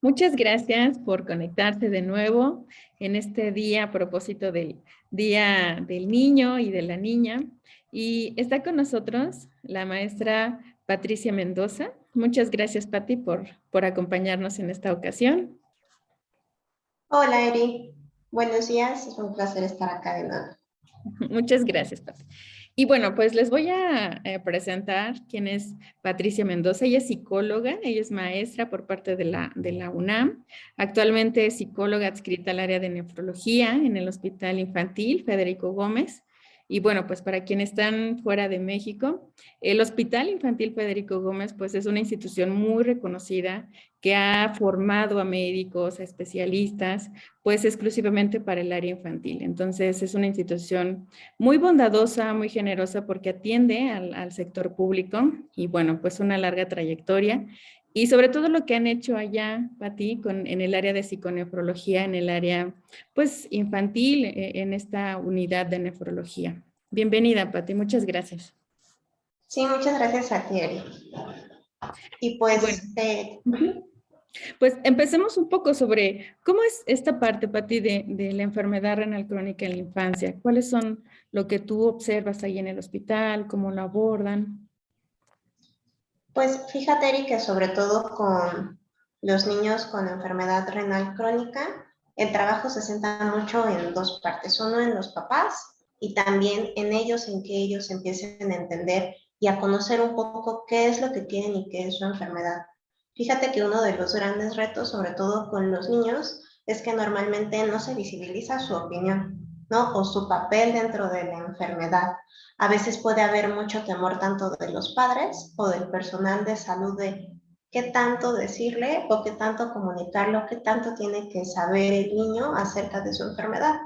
Muchas gracias por conectarse de nuevo en este día a propósito del Día del Niño y de la Niña. Y está con nosotros la maestra Patricia Mendoza. Muchas gracias, Pati, por acompañarnos en esta ocasión. Hola, Eri. Buenos días. Es un placer estar acá de nuevo. Muchas gracias, Pati. Y bueno, pues les voy a presentar quién es Patricia Mendoza. Ella es psicóloga, ella es maestra por parte de la UNAM. Actualmente es psicóloga adscrita al área de nefrología en el Hospital Infantil Federico Gómez. Y bueno, pues para quienes están fuera de México, el Hospital Infantil Federico Gómez pues es una institución muy reconocida que ha formado a médicos, a especialistas, pues exclusivamente para el área infantil. Entonces es una institución muy bondadosa, muy generosa porque atiende al sector público y bueno, pues una larga trayectoria. Y sobre todo lo que han hecho allá, Pati, en el área de psiconefrología, en el área pues infantil, en esta unidad de nefrología. Bienvenida, Pati, muchas gracias. Sí, muchas gracias a ti, Eri. Y Y bueno, pues, pues empecemos un poco sobre cómo es esta parte, Pati, de la enfermedad renal crónica en la infancia. ¿Cuáles son lo que tú observas ahí en el hospital? ¿Cómo lo abordan? pues fíjate, Eri, que sobre todo con los niños con enfermedad renal crónica, el trabajo se centra mucho en dos partes. Uno en los papás y también en ellos, en que ellos empiecen a entender y a conocer un poco qué es lo que tienen y qué es su enfermedad. Fíjate que uno de los grandes retos, sobre todo con los niños, es que normalmente no se visibiliza su opinión, ¿no? O su papel dentro de la enfermedad. A veces puede haber mucho temor tanto de los padres o del personal de salud de qué tanto decirle o qué tanto comunicarlo, qué tanto tiene que saber el niño acerca de su enfermedad.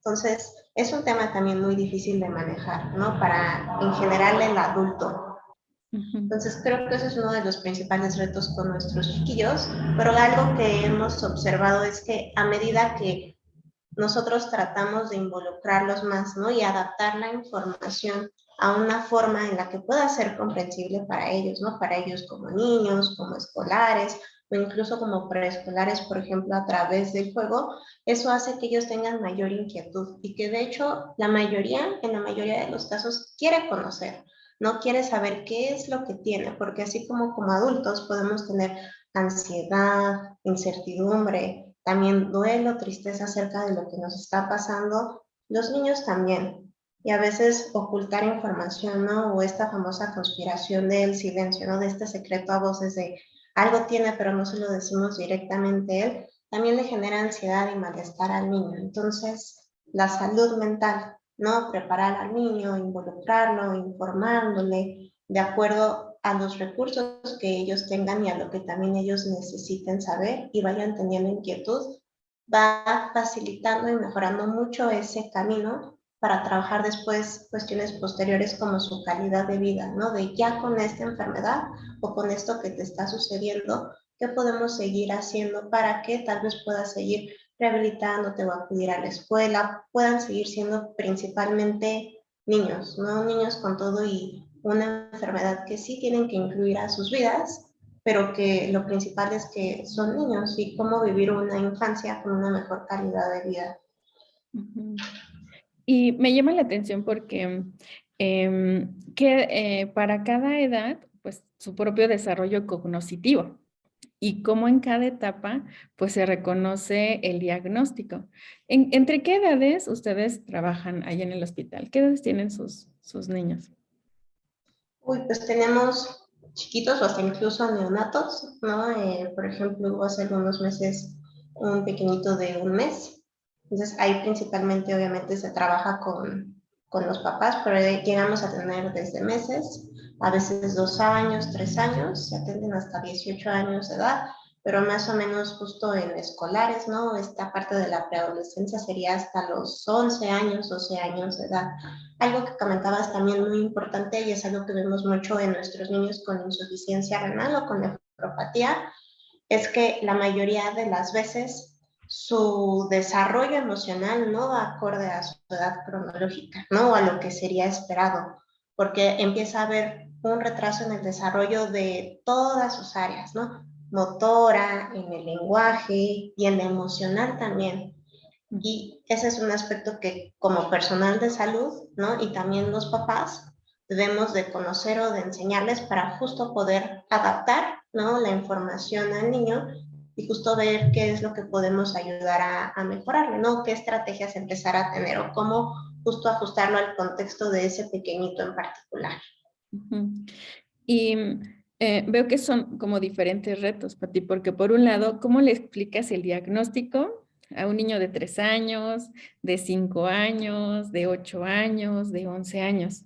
Entonces, es un tema también muy difícil de manejar, ¿no? Para, en general, el adulto. Ujú. Entonces creo que ese es uno de los principales retos con nuestros chiquillos, pero algo que hemos observado es que a medida que nosotros tratamos de involucrarlos más, ¿no? Y adaptar la información a una forma en la que pueda ser comprensible para ellos, ¿no? Para ellos como niños, como escolares o incluso como preescolares, por ejemplo, a través del juego, eso hace que ellos tengan mayor inquietud y que de hecho la mayoría, en la mayoría de los casos, quiere conocer, no quiere saber qué es lo que tiene, porque así como adultos podemos tener ansiedad, incertidumbre, también duelo, tristeza acerca de lo que nos está pasando, los niños también. Y a veces ocultar información, ¿no? O esta famosa conspiración del silencio, ¿no? De este secreto a voces de algo tiene, pero no se lo decimos directamente a él, también le genera ansiedad y malestar al niño. Entonces, la salud mental, ¿no? Preparar al niño, involucrarlo, informándole de acuerdo a los recursos que ellos tengan y a lo que también ellos necesiten saber y vayan teniendo inquietud, va facilitando y mejorando mucho ese camino para trabajar después cuestiones posteriores como su calidad de vida, ¿no? De ya con esta enfermedad o con esto que te está sucediendo, ¿qué podemos seguir haciendo para que tal vez puedas seguir rehabilitándote o acudir a la escuela, puedan seguir siendo principalmente niños, ¿no? Niños con todo y una enfermedad que sí tienen que incluir a sus vidas, pero que lo principal es que son niños y cómo vivir una infancia con una mejor calidad de vida. Ujú. Y me llama la atención porque para cada edad, pues su propio desarrollo cognitivo y cómo en cada etapa, pues se reconoce el diagnóstico. ¿Entre qué edades ustedes trabajan ahí en el hospital? ¿Qué edades tienen sus niños? Uy, pues tenemos chiquitos o hasta incluso neonatos, ¿no? Por ejemplo, hubo hace algunos meses un pequeñito de un mes. Entonces ahí principalmente obviamente se trabaja con los papás, pero llegamos a tener desde meses, a veces 2 años, 3 años, se atienden hasta 18 años de edad, pero más o menos justo en escolares, ¿no? Esta parte de la preadolescencia sería hasta los 11 años, 12 años de edad. Algo que comentabas también muy importante y es algo que vemos mucho en nuestros niños con insuficiencia renal o con nefropatía, es que la mayoría de las veces su desarrollo emocional no va acorde a su edad cronológica, ¿no? O a lo que sería esperado, porque empieza a haber un retraso en el desarrollo de todas sus áreas, ¿no? motora, en el lenguaje y en la emocional también. Y ese es un aspecto que como personal de salud, ¿no? Y también los papás debemos de conocer o de enseñarles para justo poder adaptar, ¿no? La información al niño y justo ver qué es lo que podemos ayudar a mejorarle, ¿no? Qué estrategias empezar a tener o cómo justo ajustarlo al contexto de ese pequeñito en particular. Y veo que son como diferentes retos para ti, porque por un lado, ¿cómo le explicas el diagnóstico a un niño de 3 años, de 5 años, de 8 años, de 11 años?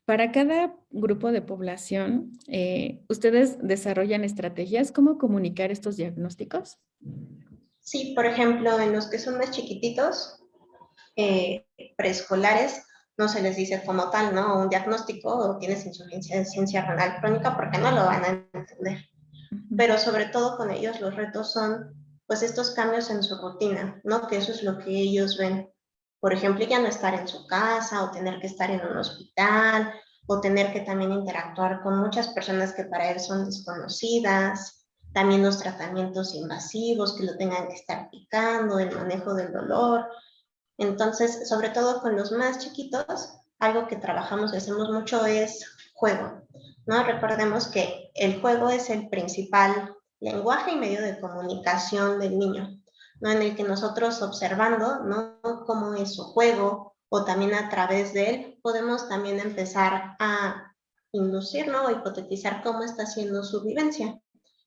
Para cada grupo de población, ¿ustedes desarrollan estrategias? ¿Cómo comunicar estos diagnósticos? Sí, por ejemplo, en los que son más chiquititos, preescolares, no se les dice como tal, ¿no? Un diagnóstico o tienes insuficiencia renal crónica porque no lo van a entender. Pero sobre todo con ellos los retos son pues estos cambios en su rutina, ¿no? Que eso es lo que ellos ven. Por ejemplo, ya no estar en su casa o tener que estar en un hospital o tener que también interactuar con muchas personas que para él son desconocidas, también los tratamientos invasivos que lo tengan que estar picando, el manejo del dolor. Entonces, sobre todo con los más chiquitos, algo que trabajamos y hacemos mucho es juego, ¿no? Recordemos que el juego es el principal lenguaje y medio de comunicación del niño, ¿no? En el que nosotros observando, ¿no? Cómo es su juego o también a través de él podemos también empezar a inducir, ¿no? O hipotetizar cómo está siendo su vivencia.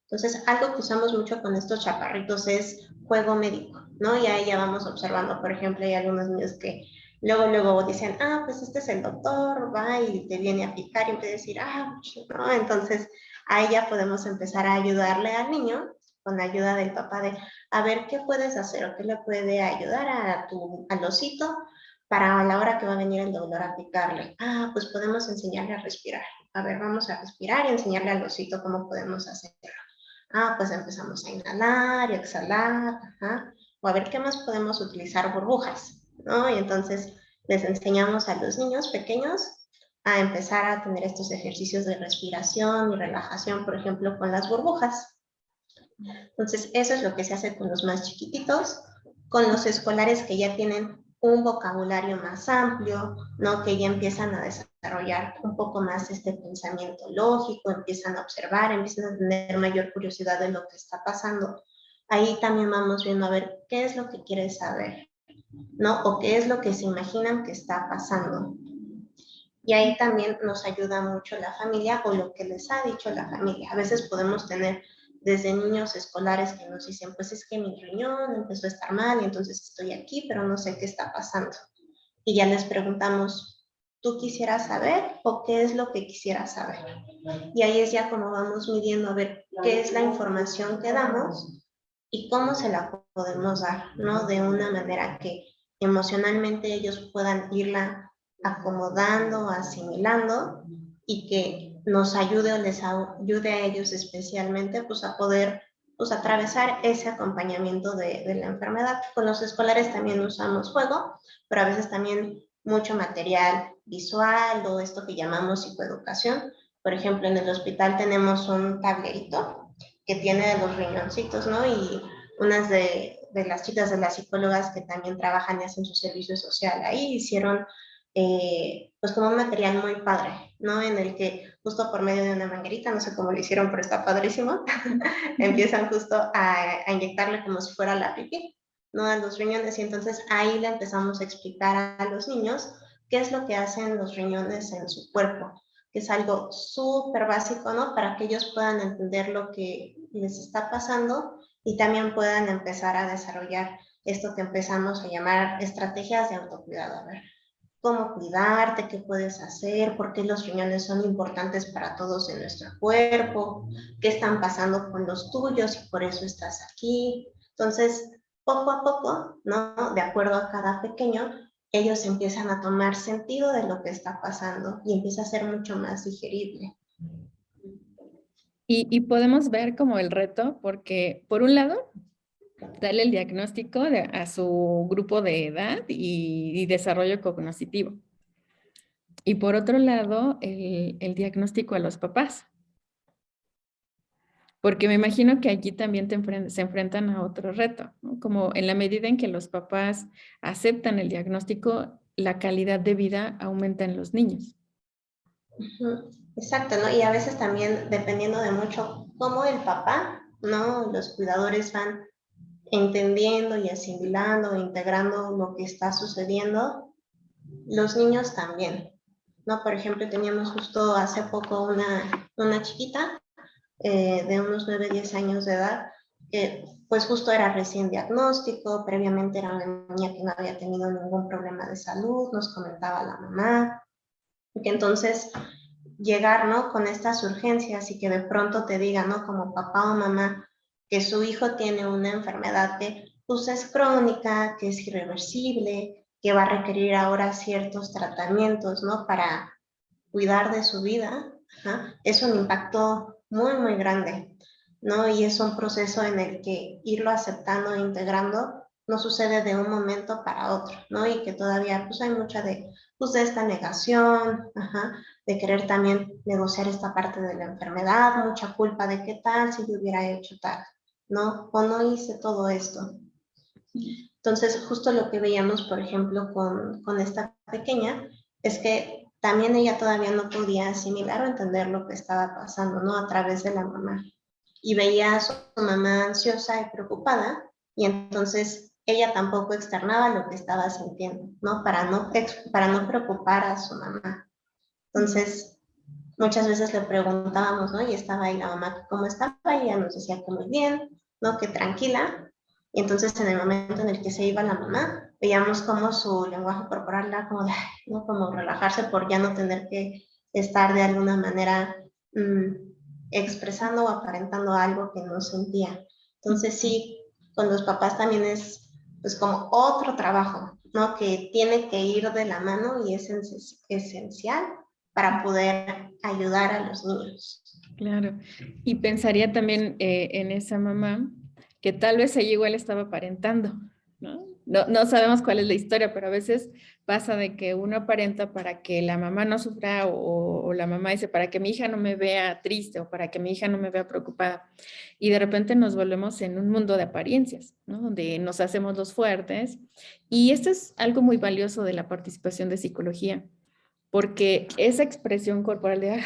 Entonces, algo que usamos mucho con estos chaparritos es juego médico, ¿no? Y ahí ya vamos observando, por ejemplo, hay algunos niños que luego dicen, ah, pues este es el doctor, va y te viene a picar y empieza a decir, ah, ¿no? Entonces, ahí ya podemos empezar a ayudarle al niño con la ayuda del papá de, a ver, ¿qué puedes hacer o qué le puede ayudar al osito para a la hora que va a venir el doctor a picarle? Ah, pues podemos enseñarle a respirar. A ver, vamos a respirar y enseñarle al osito cómo podemos hacerlo. Ah, pues empezamos a inhalar y exhalar, ajá. O a ver qué más podemos utilizar burbujas, ¿no? Y entonces les enseñamos a los niños pequeños a empezar a tener estos ejercicios de respiración y relajación, por ejemplo, con las burbujas. Entonces, eso es lo que se hace con los más chiquititos, con los escolares que ya tienen un vocabulario más amplio, ¿no? Que ya empiezan a desarrollar un poco más este pensamiento lógico, empiezan a observar, empiezan a tener mayor curiosidad de lo que está pasando. Ahí también vamos viendo a ver qué es lo que quiere saber, ¿no? O qué es lo que se imaginan que está pasando. Y ahí también nos ayuda mucho la familia o lo que les ha dicho la familia. A veces podemos tener desde niños escolares que nos dicen, pues es que mi riñón empezó a estar mal y entonces estoy aquí, pero no sé qué está pasando. Y ya les preguntamos, ¿tú quisieras saber o qué es lo que quisieras saber? Y ahí es ya como vamos midiendo a ver qué es la información que damos y cómo se la podemos dar, ¿no? De una manera que emocionalmente ellos puedan irla acomodando, asimilando y que nos ayude o les ayude a ellos especialmente pues a poder pues atravesar ese acompañamiento de la enfermedad. Con los escolares también usamos juego, pero a veces también mucho material visual o esto que llamamos psicoeducación. Por ejemplo, en el hospital tenemos un tablerito que tiene los riñoncitos, ¿no? Y unas de las chicas de las psicólogas que también trabajan y hacen su servicio social ahí hicieron pues como un material muy padre, ¿no? En el que justo por medio de una manguerita, no sé cómo lo hicieron, pero está padrísimo, empiezan justo a inyectarle como si fuera la pipí, ¿no? A los riñones y entonces ahí le empezamos a explicar a los niños qué es lo que hacen los riñones en su cuerpo, que es algo súper básico, ¿no? Para que ellos puedan entender lo que les está pasando y también puedan empezar a desarrollar esto que empezamos a llamar estrategias de autocuidado. A ver, cómo cuidarte, qué puedes hacer, por qué los riñones son importantes para todos en nuestro cuerpo, qué están pasando con los tuyos y por eso estás aquí. Entonces, poco a poco, ¿no? De acuerdo a cada pequeño, ellos empiezan a tomar sentido de lo que está pasando y empieza a ser mucho más digerible. Y podemos ver como el reto, porque por un lado, darle el diagnóstico a su grupo de edad y desarrollo cognitivo. Y por otro lado, el diagnóstico a los papás. Porque me imagino que allí también se enfrentan a otro reto, ¿no? Como en la medida en que los papás aceptan el diagnóstico, la calidad de vida aumenta en los niños. Ujú, exacto, ¿no? Y a veces también dependiendo de mucho cómo el papá, ¿no? Los cuidadores van entendiendo y asimilando e integrando lo que está sucediendo, los niños también, ¿no? Por ejemplo, teníamos justo hace poco una chiquita de unos 9 10 años de edad, que pues justo era recién diagnóstico, previamente era una niña que no había tenido ningún problema de salud, nos comentaba la mamá, y que entonces llegar, ¿no? Con estas urgencias y que de pronto te digan, ¿no? Como papá o mamá, que su hijo tiene una enfermedad que pues es crónica, que es irreversible, que va a requerir ahora ciertos tratamientos, ¿no? Para cuidar de su vida, ¿no? Es un impacto muy, muy grande, ¿no? Y es un proceso en el que irlo aceptando e integrando no sucede de un momento para otro, ¿no? Y que todavía pues hay mucha pues, de esta negación, ajá, de querer también negociar esta parte de la enfermedad, mucha culpa de qué tal si yo hubiera hecho tal, ¿no? O no hice todo esto. Entonces, justo lo que veíamos, por ejemplo, con esta pequeña, es que también ella todavía no podía asimilar o entender lo que estaba pasando, ¿no? A través de la mamá. Y veía a su mamá ansiosa y preocupada, y entonces ella tampoco externaba lo que estaba sintiendo, ¿no? Para no preocupar a su mamá. Entonces, muchas veces le preguntábamos, ¿no? Y estaba ahí la mamá, ¿cómo estaba? Y ella nos decía que muy bien, ¿no? Que tranquila. Y entonces en el momento en el que se iba la mamá, veíamos como su lenguaje corporal era como de, ¿no? Como relajarse por ya no tener que estar de alguna manera expresando o aparentando algo que no sentía. Entonces sí, con los papás también es pues como otro trabajo, ¿no? Que tiene que ir de la mano y es esencial para poder ayudar a los niños. Claro. Y pensaría también en esa mamá que tal vez ella igual estaba aparentando, ¿no? No sabemos cuál es la historia, pero a veces pasa de que uno aparenta para que la mamá no sufra o la mamá dice para que mi hija no me vea triste o para que mi hija no me vea preocupada. Y de repente nos volvemos en un mundo de apariencias, ¿no? Donde nos hacemos los fuertes. Y esto es algo muy valioso de la participación de psicología, porque esa expresión corporal de,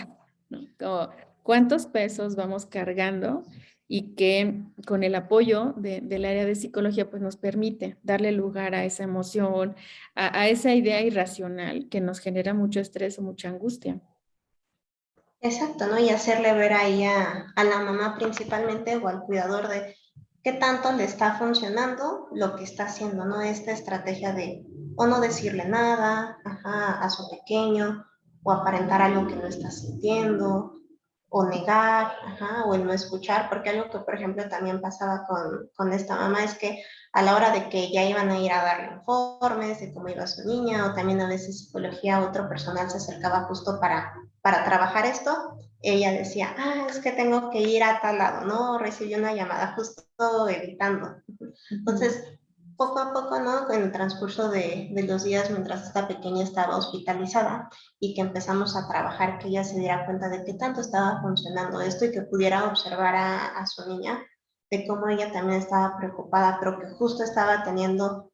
¿no? Como, ¿cuántos pesos vamos cargando? Y que con el apoyo del área de psicología, pues nos permite darle lugar a esa emoción, a esa idea irracional que nos genera mucho estrés o mucha angustia. Exacto, ¿no? Y hacerle ver ahí a la mamá principalmente o al cuidador de qué tanto le está funcionando lo que está haciendo, ¿no? Esta estrategia de o no decirle nada, ajá, a su pequeño, o aparentar algo que no está sintiendo, o negar, ajá, o el no escuchar, porque algo que, por ejemplo, también pasaba con esta mamá es que a la hora de que ya iban a ir a darle informes de cómo iba su niña, o también a veces psicología, otro personal se acercaba justo para trabajar esto, ella decía, es que tengo que ir a tal lado, ¿no? Recibió una llamada justo evitando. Entonces, poco a poco, ¿no? En el transcurso de los días, mientras esta pequeña estaba hospitalizada y que empezamos a trabajar, que ella se diera cuenta de qué tanto estaba funcionando esto y que pudiera observar a su niña, de cómo ella también estaba preocupada, pero que justo estaba teniendo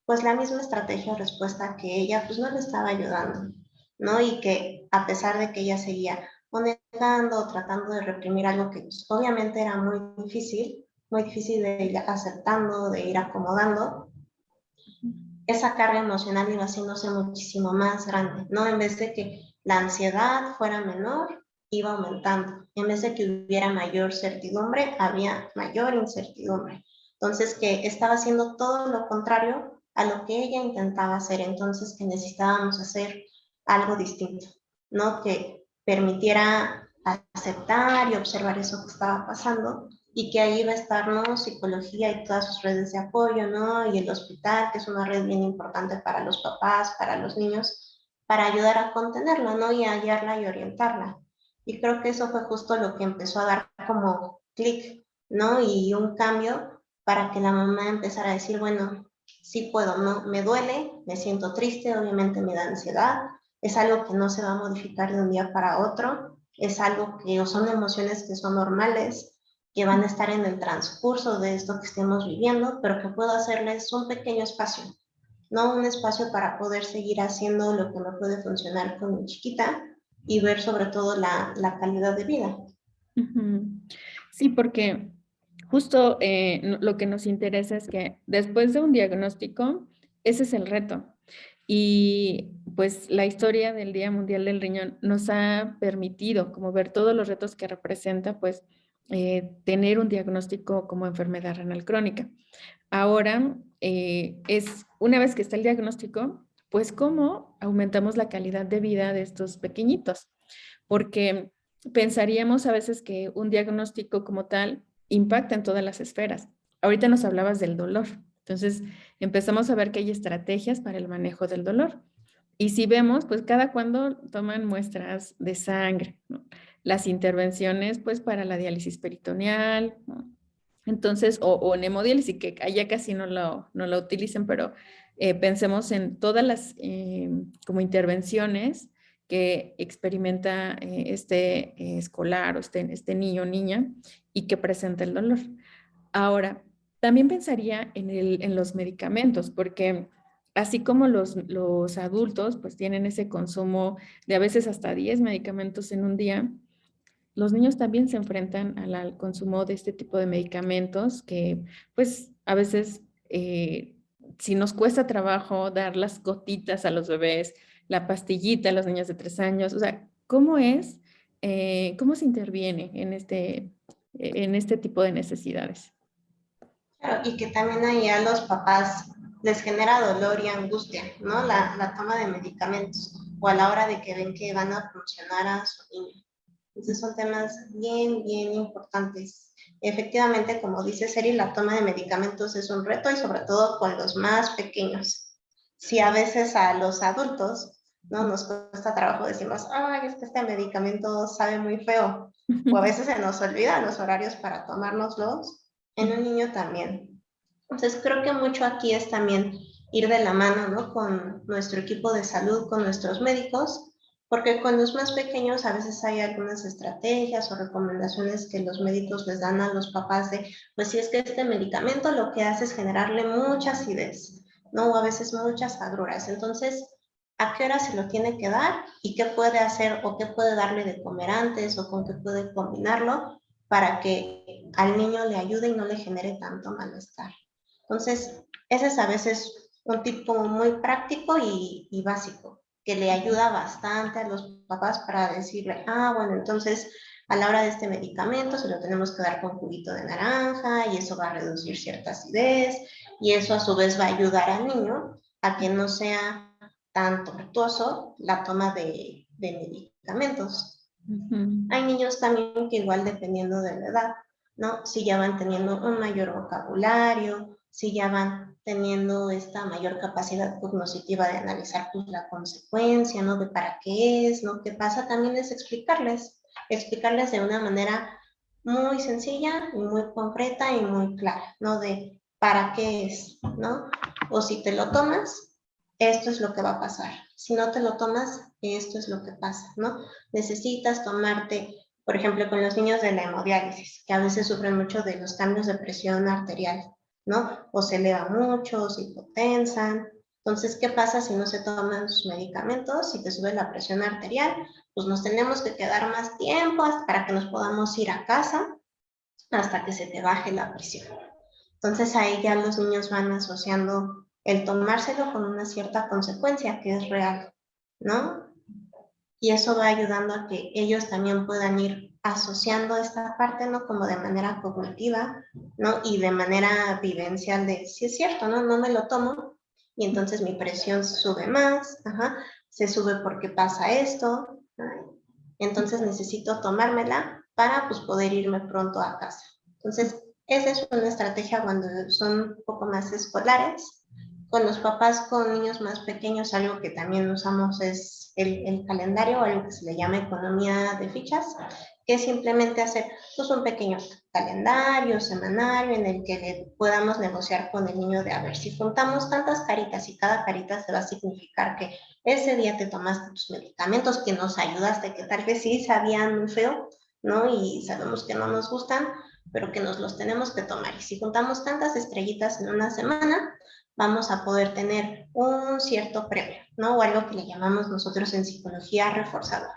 pues la misma estrategia o respuesta que ella pues no le estaba ayudando, ¿no? Y que a pesar de que ella seguía o negando o tratando de reprimir algo que pues, obviamente era muy difícil de ir aceptando, de ir acomodando, esa carga emocional iba haciéndose muchísimo más grande, ¿no? En vez de que la ansiedad fuera menor, iba aumentando. En vez de que hubiera mayor certidumbre, había mayor incertidumbre. Entonces, que estaba haciendo todo lo contrario a lo que ella intentaba hacer. Entonces, que necesitábamos hacer algo distinto, ¿no? Que permitiera aceptar y observar eso que estaba pasando y que ahí va a estar, ¿no? Psicología y todas sus redes de apoyo, ¿no? Y el hospital, que es una red bien importante para los papás, para los niños, para ayudar a contenerla, ¿no? Y a guiarla y orientarla. Y creo que eso fue justo lo que empezó a dar como clic, ¿no? Y un cambio para que la mamá empezara a decir, bueno, sí puedo, ¿no? Me duele, me siento triste, obviamente me da ansiedad, es algo que no se va a modificar de un día para otro, es algo que o son emociones que son normales, que van a estar en el transcurso de esto que estemos viviendo, pero que puedo hacerles un pequeño espacio, ¿no? Un espacio para poder seguir haciendo lo que me puede funcionar con mi chiquita y ver sobre todo la calidad de vida. Ujú. Sí, porque justo lo que nos interesa es que después de un diagnóstico, ese es el reto. Y pues la historia del Día Mundial del Riñón nos ha permitido como ver todos los retos que representa pues tener un diagnóstico como enfermedad renal crónica. Ahora es una vez que está el diagnóstico, pues cómo aumentamos la calidad de vida de estos pequeñitos, porque pensaríamos a veces que un diagnóstico como tal impacta en todas las esferas. Ahorita nos hablabas del dolor, entonces empezamos a ver que hay estrategias para el manejo del dolor. Y si vemos, pues cada cuando toman muestras de sangre, ¿no? Las intervenciones, pues para la diálisis peritoneal, ¿no? Entonces, o en hemodiálisis, que allá casi no lo utilicen, pero pensemos en todas las como intervenciones que experimenta este escolar o este niño o niña y que presenta el dolor. Ahora, también pensaría en los medicamentos, porque así como los adultos pues tienen ese consumo de a veces hasta 10 medicamentos en un día, los niños también se enfrentan al consumo de este tipo de medicamentos que pues a veces si nos cuesta trabajo dar las gotitas a los bebés, la pastillita a los niños de 3 años, o sea, cómo se interviene en este tipo de necesidades? Claro, y que también ahí a los papás les genera dolor y angustia, ¿no? La toma de medicamentos o a la hora de que ven que van a funcionar a su niño. Entonces son temas bien, bien importantes. Efectivamente, como dice Seri, la toma de medicamentos es un reto y sobre todo con los más pequeños. Si a veces a los adultos, ¿no? Nos cuesta trabajo decimos, ay, es que este medicamento sabe muy feo. O a veces se nos olvidan los horarios para tomárnoslos. En un niño también. Entonces creo que mucho aquí es también ir de la mano, ¿no? Con nuestro equipo de salud, con nuestros médicos, porque con los más pequeños a veces hay algunas estrategias o recomendaciones que los médicos les dan a los papás de, pues si es que este medicamento lo que hace es generarle mucha acidez, ¿no? O a veces muchas agruras. Entonces, ¿a qué hora se lo tiene que dar? ¿Y qué puede hacer o qué puede darle de comer antes o con qué puede combinarlo para que al niño le ayude y no le genere tanto malestar? Entonces, ese es a veces un tipo muy práctico y básico que le ayuda bastante a los papás para decirle, ah, bueno, entonces a la hora de este medicamento se lo tenemos que dar con juguito de naranja y eso va a reducir cierta acidez y eso a su vez va a ayudar al niño a que no sea tan tortuoso la toma de medicamentos. Hay niños también que igual dependiendo de la edad, ¿no? Si ya van teniendo un mayor vocabulario, si ya van teniendo esta mayor capacidad cognitiva de analizar pues, la consecuencia, ¿no? De para qué es, ¿no? ¿Qué pasa? También es explicarles de una manera muy sencilla y muy concreta y muy clara, ¿no? De para qué es, ¿no? O si te lo tomas, esto es lo que va a pasar. Si no te lo tomas, esto es lo que pasa, ¿no? Necesitas tomarte, por ejemplo, con los niños de la hemodiálisis, que a veces sufren mucho de los cambios de presión arterial, ¿no? O se eleva mucho, o se hipotensan. Entonces, ¿qué pasa si no se toman sus medicamentos? Si te sube la presión arterial, pues nos tenemos que quedar más tiempo para que nos podamos ir a casa hasta que se te baje la presión. Entonces ahí ya los niños van asociando el tomárselo con una cierta consecuencia que es real, ¿no? Y eso va ayudando a que ellos también puedan ir asociando esta parte, ¿no? Como de manera cognitiva, ¿no? Y de manera vivencial de, si es cierto, ¿no? No me lo tomo y entonces mi presión sube más, ajá, se sube porque pasa esto, ¿no? Entonces necesito tomármela para pues poder irme pronto a casa. Entonces, esa es una estrategia cuando son un poco más escolares. Con los papás con niños más pequeños, algo que también usamos es el calendario, algo que se le llama economía de fichas, que es simplemente hacer pues, un pequeño calendario semanario en el que le podamos negociar con el niño de a ver si juntamos tantas caritas y cada carita se va a significar que ese día te tomaste tus medicamentos, que nos ayudaste, que tal vez sí sabían muy feo, ¿no? Y sabemos que no nos gustan, pero que nos los tenemos que tomar. Y si juntamos tantas estrellitas en una semana, vamos a poder tener un cierto premio, ¿no? O algo que le llamamos nosotros en psicología reforzador.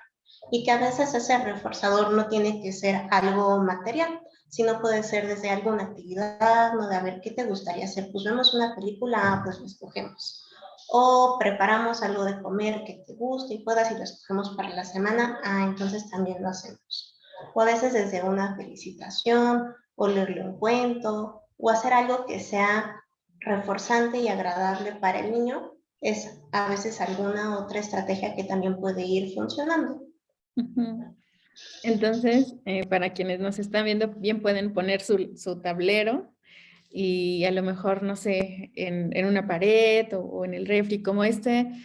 Y que a veces ese reforzador no tiene que ser algo material, sino puede ser desde alguna actividad, ¿no? De a ver, ¿qué te gustaría hacer? Pues vemos una película, pues lo escogemos. O preparamos algo de comer que te guste y puedas y lo escogemos para la semana, entonces también lo hacemos. O a veces desde una felicitación, o leerle un cuento, o hacer algo que sea reforzante y agradable para el niño, es a veces alguna otra estrategia que también puede ir funcionando. Ujú. Entonces, para quienes nos están viendo, bien pueden poner su tablero y a lo mejor, no sé, en una pared o en el refri, como esquema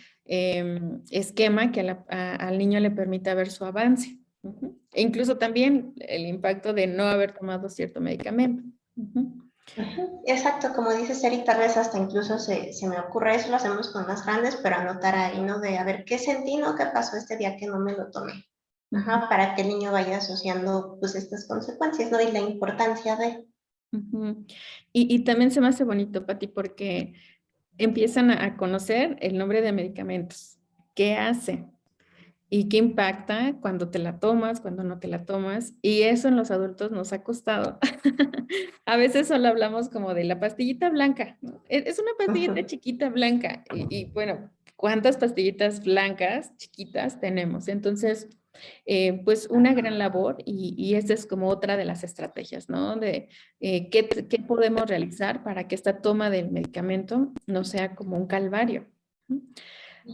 que al niño le permita ver su avance. Ujú. E incluso también el impacto de no haber tomado cierto medicamento. Ujú. Exacto, como dices, Eri, tal vez hasta incluso se me ocurre eso, lo hacemos con más grandes, pero anotar ahí, ¿no? De a ver qué sentí, ¿no? ¿Qué pasó este día que no me lo tomé? Ujú. Para que el niño vaya asociando pues estas consecuencias, ¿no? Y la importancia de... Ujú. Y también se me hace bonito, Pati, porque empiezan a conocer el nombre de medicamentos. ¿Qué hace? ¿Y qué impacta cuando te la tomas, cuando no te la tomas? Y eso en los adultos nos ha costado. A veces solo hablamos como de la pastillita blanca, ¿no? Es una pastillita chiquita blanca. Bueno, ¿cuántas pastillitas blancas chiquitas tenemos? Entonces, pues una gran labor y esta es como otra de las estrategias, ¿no? De qué podemos realizar para que esta toma del medicamento no sea como un calvario.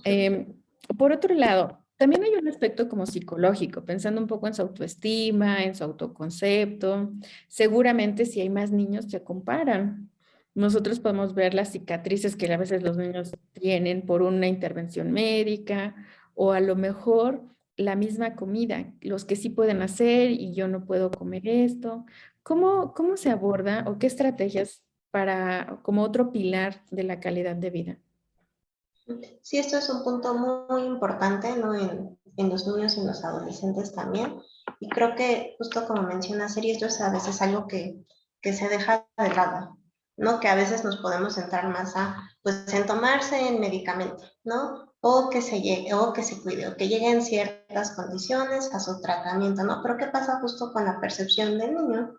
Em, por otro lado, también hay un aspecto como psicológico, pensando un poco en su autoestima, en su autoconcepto. Seguramente si hay más niños se comparan. Nosotros podemos ver las cicatrices que a veces los niños tienen por una intervención médica o a lo mejor la misma comida, los que sí pueden hacer y yo no puedo comer esto. ¿Cómo se aborda o qué estrategias para como otro pilar de la calidad de vida? Sí, esto es un punto muy importante, ¿no? En los niños y en los adolescentes también. Y creo que, justo como menciona Seri, esto es a veces algo que se deja de lado, ¿no? Que a veces nos podemos centrar más pues, en tomarse el medicamento, ¿no? O que se llegue, o que se cuide, o que llegue en ciertas condiciones a su tratamiento, ¿no? Pero ¿qué pasa justo con la percepción del niño?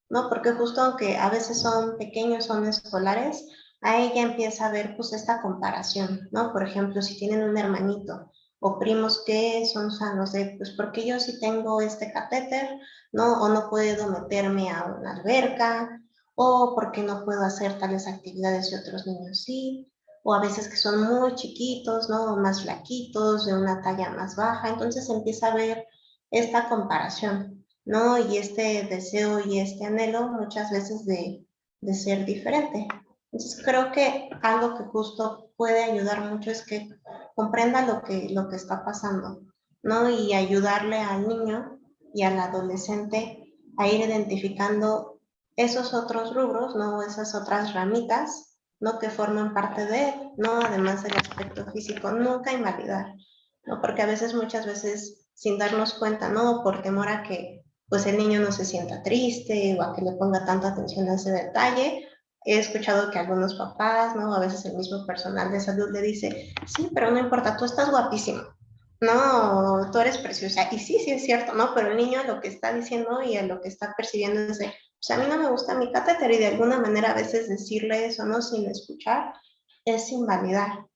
¿No? Porque justo aunque a veces son pequeños, son escolares, a ella empieza a ver pues esta comparación, ¿no? Por ejemplo, si tienen un hermanito o primos que son sanos, de pues porque yo sí tengo este catéter, ¿no? O no puedo meterme a una alberca, o porque no puedo hacer tales actividades y otros niños sí, o a veces que son muy chiquitos, ¿no? O más flaquitos, de una talla más baja, entonces empieza a ver esta comparación, ¿no? Y este deseo y este anhelo muchas veces de ser diferente. Entonces creo que algo que justo puede ayudar mucho es que comprenda lo que está pasando, ¿no? Y ayudarle al niño y al adolescente a ir identificando esos otros rubros, ¿no? Esas otras ramitas, ¿no? Que forman parte de él, ¿no? Además del aspecto físico, nunca invalidar, ¿no? Porque a veces, muchas veces, sin darnos cuenta, ¿no? Por temor a que pues el niño no se sienta triste o a que le ponga tanta atención a ese detalle. He escuchado que algunos papás, ¿no? A veces el mismo personal de salud le dice, sí, pero no importa, tú estás guapísimo, no, tú eres preciosa. Y sí, sí es cierto, ¿no? Pero el niño lo que está diciendo y a lo que está percibiendo es de, pues a mí no me gusta mi catéter y de alguna manera a veces decirle eso, ¿no? Sin escuchar, es invalidar.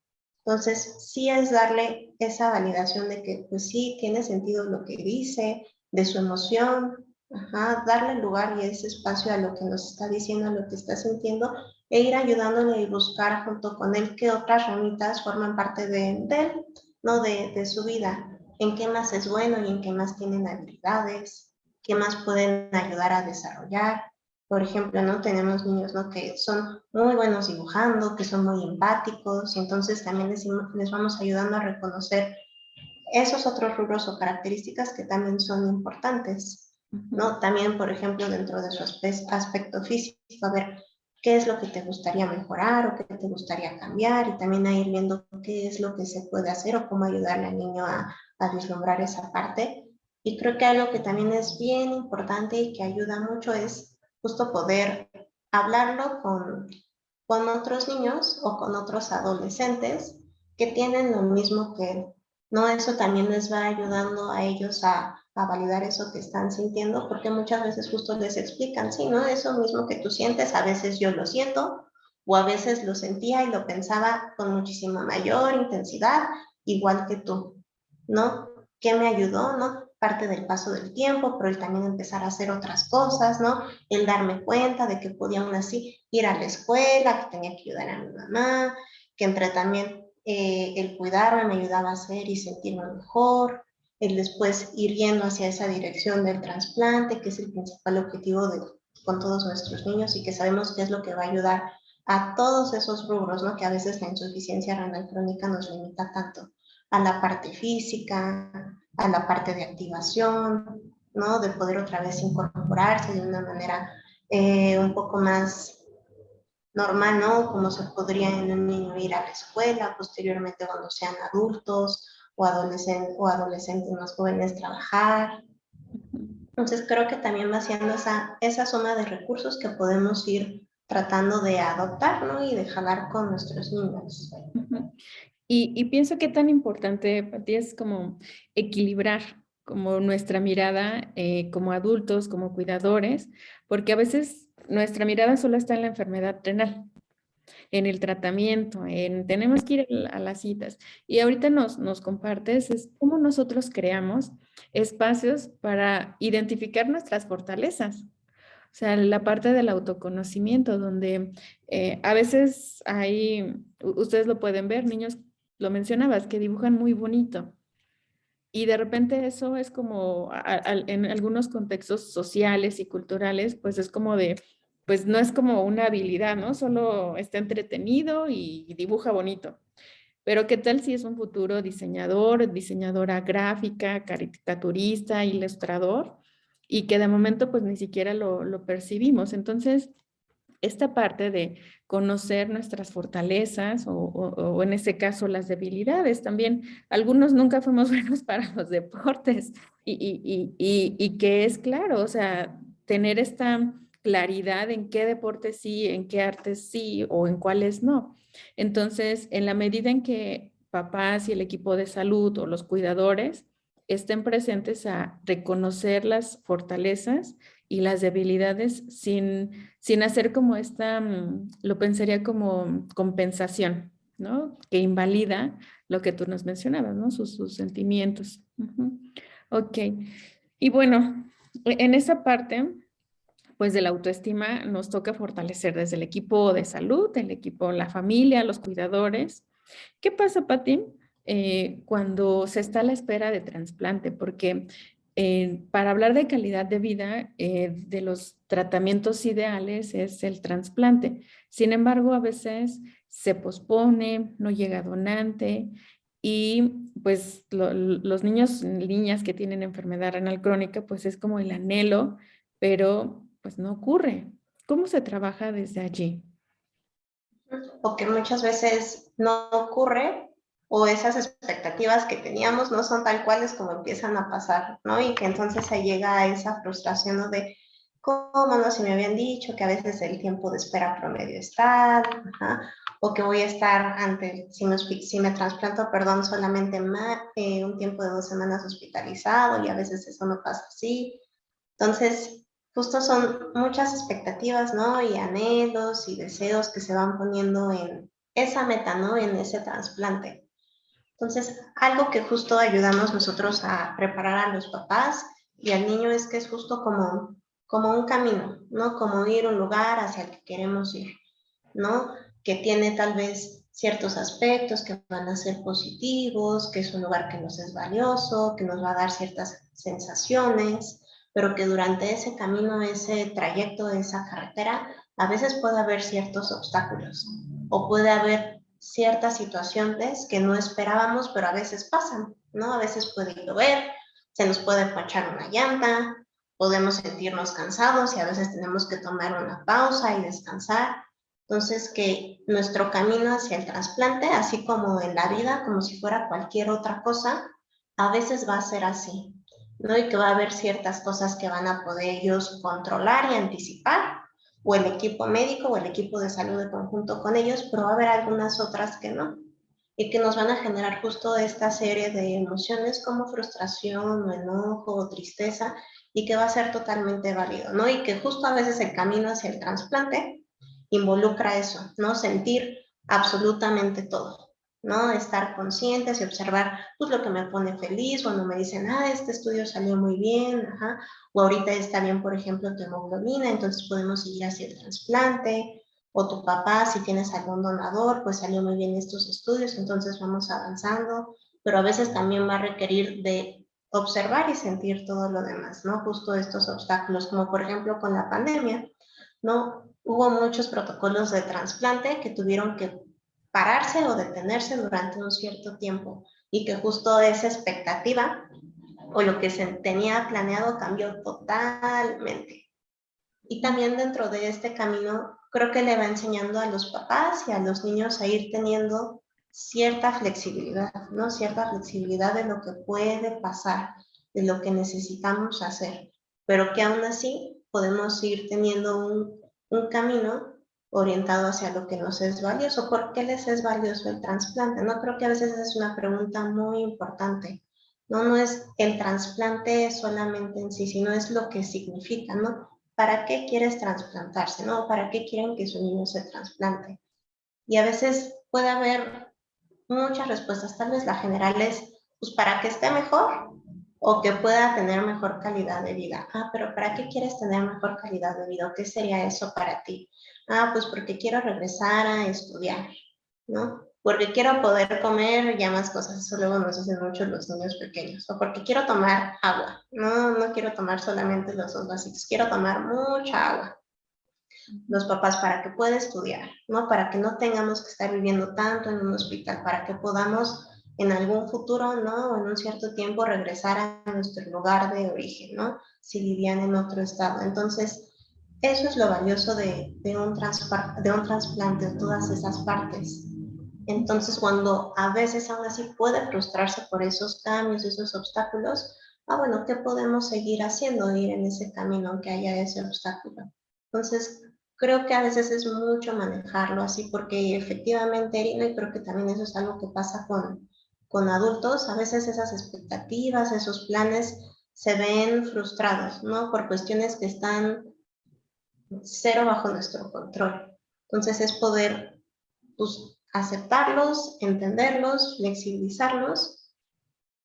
Entonces, sí es darle esa validación de que, pues sí, tiene sentido lo que dice, de su emoción, darle lugar y ese espacio a lo que nos está diciendo, a lo que está sintiendo, e ir ayudándole y buscar junto con él qué otras ramitas forman parte de él, ¿no? De su vida, en qué más es bueno y en qué más tienen habilidades, qué más pueden ayudar a desarrollar. Por ejemplo, ¿no? Tenemos niños, ¿no? Que son muy buenos dibujando, que son muy empáticos, y entonces también les vamos ayudando a reconocer esos otros rubros o características que también son importantes, Ujú. ¿no? También, por ejemplo, dentro de su aspecto físico, a ver qué es lo que te gustaría mejorar o qué te gustaría cambiar, y también a ir viendo qué es lo que se puede hacer o cómo ayudarle al niño a vislumbrar esa parte. Y creo que algo que también es bien importante y que ayuda mucho es justo poder hablarlo con otros niños o con otros adolescentes que tienen lo mismo que él, ¿no? Eso también les va ayudando a ellos a validar eso que están sintiendo, porque muchas veces justo les explican, sí, ¿no? Eso mismo que tú sientes, a veces yo lo siento, o a veces lo sentía y lo pensaba con muchísima mayor intensidad, igual que tú, ¿no? ¿Qué me ayudó, no? Parte del paso del tiempo, pero el también empezar a hacer otras cosas, ¿no? El darme cuenta de que podía aún así ir a la escuela, que tenía que ayudar a mi mamá, que entre también el cuidarme me ayudaba a hacer y sentirme mejor, el después ir yendo hacia esa dirección del trasplante, que es el principal objetivo con todos nuestros niños y que sabemos que es lo que va a ayudar a todos esos rubros, ¿no? Que a veces la insuficiencia renal crónica nos limita tanto a la parte física, a la parte de activación, ¿no? De poder otra vez incorporarse de una manera un poco más normal, ¿no? Como se podría en un niño ir a la escuela, posteriormente cuando sean adultos o adolescentes más jóvenes trabajar. Entonces creo que también va siendo esa suma de recursos que podemos ir tratando de adoptar, ¿no? Y de jalar con nuestros niños. Y pienso que tan importante, Pati, es como equilibrar como nuestra mirada como adultos, como cuidadores, porque a veces nuestra mirada solo está en la enfermedad renal, en el tratamiento, en tenemos que ir a las citas. Y ahorita nos compartes es cómo nosotros creamos espacios para identificar nuestras fortalezas. O sea, la parte del autoconocimiento, donde a veces hay, ustedes lo pueden ver, niños, lo mencionabas, que dibujan muy bonito. Y de repente eso es como, en algunos contextos sociales y culturales, pues es como de, pues no es como una habilidad, ¿no? Solo está entretenido y dibuja bonito. Pero ¿qué tal si es un futuro diseñador, diseñadora gráfica, caricaturista, ilustrador? Y que de momento pues ni siquiera lo percibimos. Entonces, esta parte de conocer nuestras fortalezas o en este caso las debilidades también. Algunos nunca fuimos buenos para los deportes y que es claro, o sea, tener esta claridad en qué deportes sí, en qué artes sí o en cuáles no. Entonces, en la medida en que papás y el equipo de salud o los cuidadores estén presentes a reconocer las fortalezas y las debilidades sin hacer como esta, lo pensaría como compensación, ¿no? Que invalida lo que tú nos mencionabas, ¿no? Sus sentimientos. Ok. Y bueno, en esa parte, pues de la autoestima nos toca fortalecer desde el equipo de salud, el equipo, la familia, los cuidadores. ¿Qué pasa, Pati, cuando se está a la espera de trasplante? Porque para hablar de calidad de vida, de los tratamientos ideales es el trasplante. Sin embargo, a veces se pospone, no llega donante y pues los niños, niñas que tienen enfermedad renal crónica, pues es como el anhelo, pero pues no ocurre. ¿Cómo se trabaja desde allí? O que muchas veces no ocurre o esas expectativas que teníamos no son tal cuales como empiezan a pasar, ¿no? Y que entonces se llega a esa frustración, ¿no? De cómo no se me habían dicho que a veces el tiempo de espera promedio es tal, ajá, o que voy a estar ante, si me trasplanto, perdón, solamente un tiempo de 2 semanas hospitalizado y a veces eso no pasa así. Entonces, justo son muchas expectativas, ¿no? Y anhelos y deseos que se van poniendo en esa meta, ¿no? En ese trasplante. Entonces, algo que justo ayudamos nosotros a preparar a los papás y al niño es que es justo como un camino, ¿no? Como ir a un lugar hacia el que queremos ir, ¿no? Que tiene tal vez ciertos aspectos que van a ser positivos, que es un lugar que nos es valioso, que nos va a dar ciertas sensaciones, pero que durante ese camino, ese trayecto, esa carretera, a veces puede haber ciertos obstáculos o puede haber ciertas situaciones que no esperábamos, pero a veces pasan, ¿no? A veces puede llover, se nos puede ponchar una llanta, podemos sentirnos cansados y a veces tenemos que tomar una pausa y descansar. Entonces, que nuestro camino hacia el trasplante, así como en la vida, como si fuera cualquier otra cosa, a veces va a ser así. ¿no? Y que va a haber ciertas cosas que van a poder ellos controlar y anticipar, o el equipo médico o el equipo de salud de conjunto con ellos, pero va a haber algunas otras que no, y que nos van a generar justo esta serie de emociones como frustración o enojo o tristeza, y que va a ser totalmente válido, ¿no? Y que justo a veces el camino hacia el trasplante involucra eso, ¿no? Sentir absolutamente todo, ¿no? Estar conscientes y observar, pues, lo que me pone feliz, cuando me dicen, este estudio salió muy bien, ajá, o ahorita está bien, por ejemplo, tu hemoglobina, entonces podemos seguir hacia el trasplante, o tu papá, si tienes algún donador, pues salió muy bien estos estudios, entonces vamos avanzando, pero a veces también va a requerir de observar y sentir todo lo demás, ¿no? Justo estos obstáculos, como por ejemplo con la pandemia, ¿no? Hubo muchos protocolos de trasplante que tuvieron que pararse o detenerse durante un cierto tiempo, y que justo esa expectativa o lo que se tenía planeado cambió totalmente. Y también dentro de este camino, creo que le va enseñando a los papás y a los niños a ir teniendo cierta flexibilidad, ¿no? Cierta flexibilidad de lo que puede pasar, de lo que necesitamos hacer, pero que aún así podemos ir teniendo un camino orientado hacia lo que nos es valioso. ¿Por qué les es valioso el trasplante? No, creo que a veces es una pregunta muy importante. No, no es el trasplante solamente en sí, sino es lo que significa, ¿no? ¿Para qué quieres trasplantarse, no? ¿Para qué quieren que su niño se trasplante? Y a veces puede haber muchas respuestas, tal vez la general es, pues, para que esté mejor o que pueda tener mejor calidad de vida. Pero ¿para qué quieres tener mejor calidad de vida? ¿O qué sería eso para ti? Pues porque quiero regresar a estudiar, ¿no? Porque quiero poder comer ya más cosas, eso luego nos hacen mucho los niños pequeños, o porque quiero tomar agua, no, no quiero tomar solamente los dos vasitos, quiero tomar mucha agua. Los papás para que pueda estudiar, ¿no? Para que no tengamos que estar viviendo tanto en un hospital, para que podamos en algún futuro, ¿no? O en un cierto tiempo regresar a nuestro lugar de origen, ¿no? Si vivían en otro estado. Entonces, eso es lo valioso de un trasplante, de todas esas partes. Entonces, cuando a veces aún así puede frustrarse por esos cambios, esos obstáculos, bueno, ¿qué podemos seguir haciendo? Ir en ese camino, aunque haya ese obstáculo. Entonces, creo que a veces es mucho manejarlo así, porque efectivamente, Irina, y creo que también eso es algo que pasa con adultos, a veces esas expectativas, esos planes se ven frustrados, ¿no? Por cuestiones que están cero bajo nuestro control. Entonces es poder, pues, aceptarlos, entenderlos, flexibilizarlos,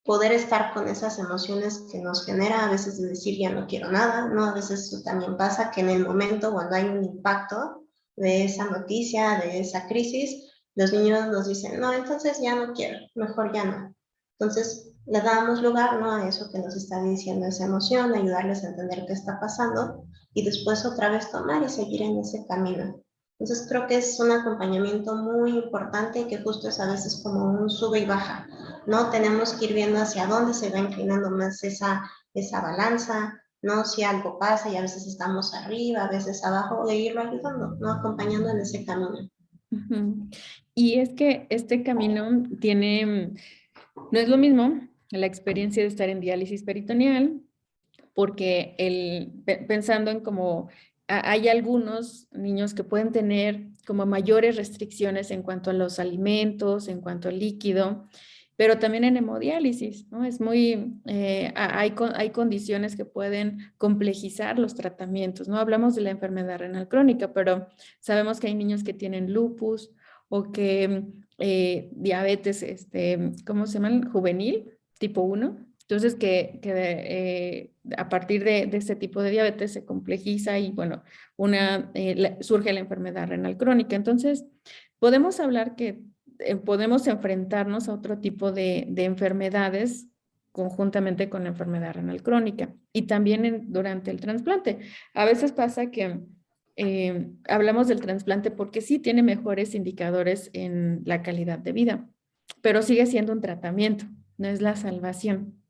poder estar con esas emociones que nos genera a veces de decir ya no quiero nada, ¿no? A veces eso también pasa, que en el momento cuando hay un impacto de esa noticia, de esa crisis, los niños nos dicen, no, entonces ya no quiero, mejor ya no. Entonces le damos lugar, ¿no? A eso que nos está diciendo esa emoción, ayudarles a entender qué está pasando, y después otra vez tomar y seguir en ese camino. Entonces creo que es un acompañamiento muy importante, y que justo es a veces como un sube y baja, ¿no? Tenemos que ir viendo hacia dónde se va inclinando más esa balanza, ¿no? Si algo pasa y a veces estamos arriba, a veces abajo, de irlo ayudando, ¿no? Acompañando en ese camino. Ujú. Y es que este camino tiene, no es lo mismo la experiencia de estar en diálisis peritoneal, porque pensando en cómo hay algunos niños que pueden tener como mayores restricciones en cuanto a los alimentos, en cuanto al líquido, pero también en hemodiálisis, ¿no? Es muy, hay condiciones que pueden complejizar los tratamientos, ¿no? Hablamos de la enfermedad renal crónica, pero sabemos que hay niños que tienen lupus o que diabetes, ¿cómo se llama? Juvenil, tipo 1. Entonces, a partir de este tipo de diabetes se complejiza y, bueno, surge la enfermedad renal crónica. Entonces, podemos hablar que podemos enfrentarnos a otro tipo de enfermedades conjuntamente con la enfermedad renal crónica y también durante el trasplante. A veces pasa que hablamos del trasplante porque sí tiene mejores indicadores en la calidad de vida, pero sigue siendo un tratamiento, no es la salvación.